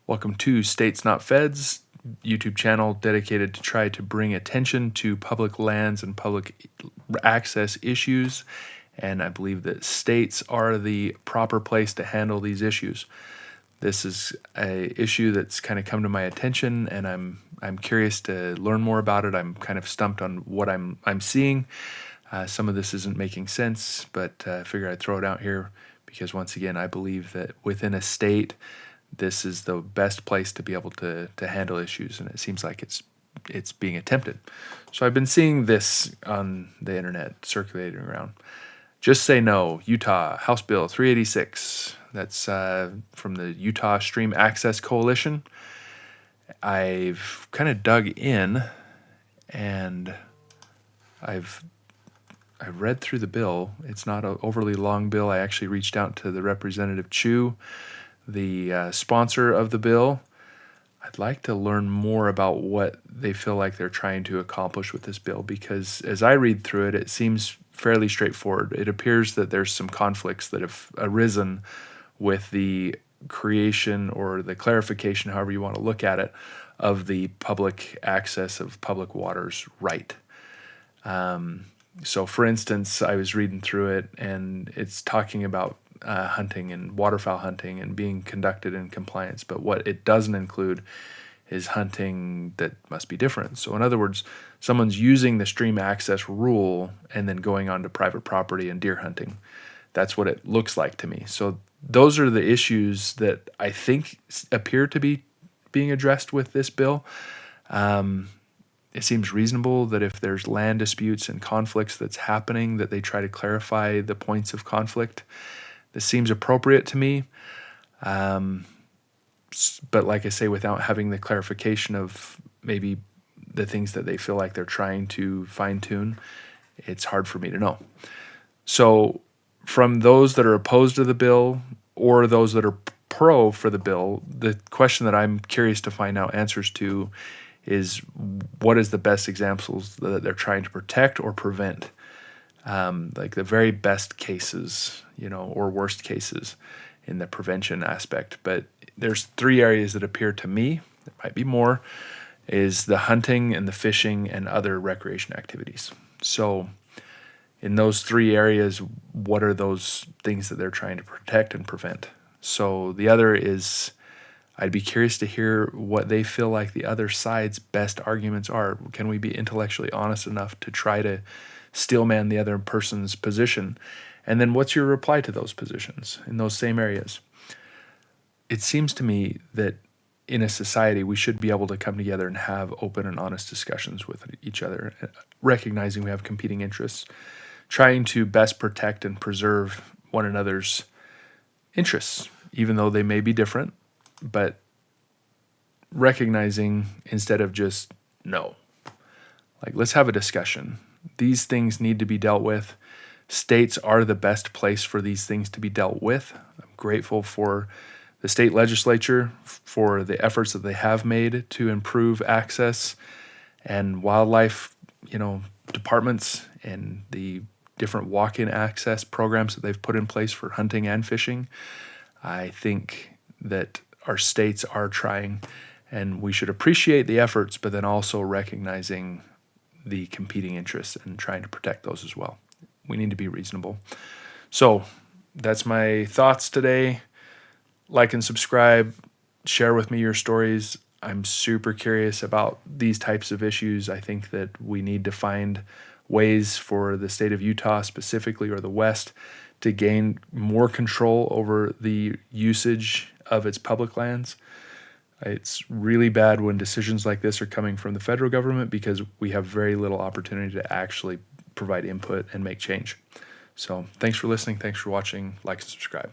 Welcome to States Not Feds, YouTube channel dedicated to try to bring attention to public lands and public access issues. And I believe that states are the proper place to handle these issues. This is a issue that's kind of come to my attention, and I'm curious to learn more about it. I'm kind of stumped on what I'm seeing. Some of this isn't making sense, but I figure I'd throw it out here because once again, I believe that within a state, this is the best place to be able to handle issues, and it seems like it's being attempted. So I've been seeing this on the internet circulating around. Just Say No, Utah, House Bill 386. That's from the Utah Stream Access Coalition. I've kind of dug in, and I've read through the bill. It's not an overly long bill. I actually reached out to the Representative Chu, the sponsor of the bill. I'd like to learn more about what they feel like they're trying to accomplish with this bill, because as I read through it, it seems fairly straightforward. It appears that there's some conflicts that have arisen with the creation or the clarification, however you want to look at it, of the public access of public waters right. So for instance, I was reading through it, and it's talking about hunting and waterfowl hunting and being conducted in compliance. But what it doesn't include is hunting that must be different. So in other words, someone's using the stream access rule and then going on to private property and deer hunting. That's what it looks like to me. So those are the issues that I think appear to be being addressed with this bill. It seems reasonable that if there's land disputes and conflicts that's happening, that they try to clarify the points of conflict. This seems appropriate to me. But like I say, without having the clarification of maybe the things that they feel like they're trying to fine tune, it's hard for me to know. So from those that are opposed to the bill or those that are pro for the bill, the question that I'm curious to find out answers to is, what is the best examples that they're trying to protect or prevent? Like the very best cases, or worst cases in the prevention aspect. But there's three areas that appear to me, there might be more, is the hunting and the fishing and other recreation activities. So in those three areas, what are those things that they're trying to protect and prevent? So the other is, I'd be curious to hear what they feel like the other side's best arguments are. Can we be intellectually honest enough to try to steelman the other person's position? And then what's your reply to those positions in those same areas? It seems to me that in a society, we should be able to come together and have open and honest discussions with each other, recognizing we have competing interests, trying to best protect and preserve one another's interests, even though they may be different, but recognizing instead of just no. Like, let's have a discussion. These things need to be dealt with. States are the best place for these things to be dealt with. I'm grateful for the state legislature for the efforts that they have made to improve access, and wildlife, departments and the different walk-in access programs that they've put in place for hunting and fishing. I think that our states are trying, and we should appreciate the efforts, but then also recognizing the competing interests and trying to protect those as well. We need to be reasonable. So that's my thoughts today. Like and subscribe. Share with me your stories. I'm super curious about these types of issues. I think that we need to find ways for the state of Utah specifically, or the West, to gain more control over the usage of its public lands. It's really bad when decisions like this are coming from the federal government, because we have very little opportunity to actually provide input and make change. So thanks for listening. Thanks for watching. Like and subscribe.